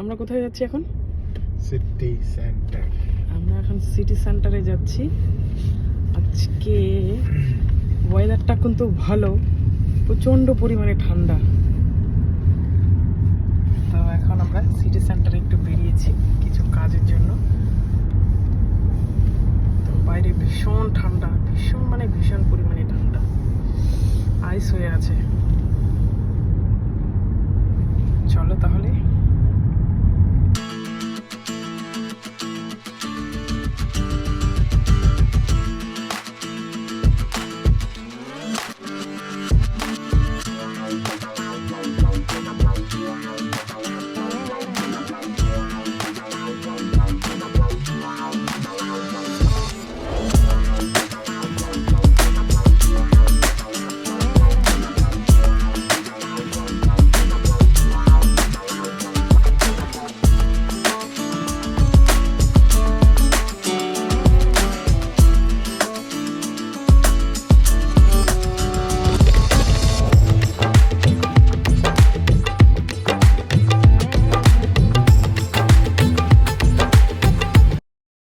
আমরা কোথায় যাচ্ছি এখন? City centre. আমরা এখন সিটি সেন্টারে যাচ্ছি। আজকে ওয়েদারটা কিন্তু ভালো, প্রচণ্ড পরিমাণে ঠান্ডা।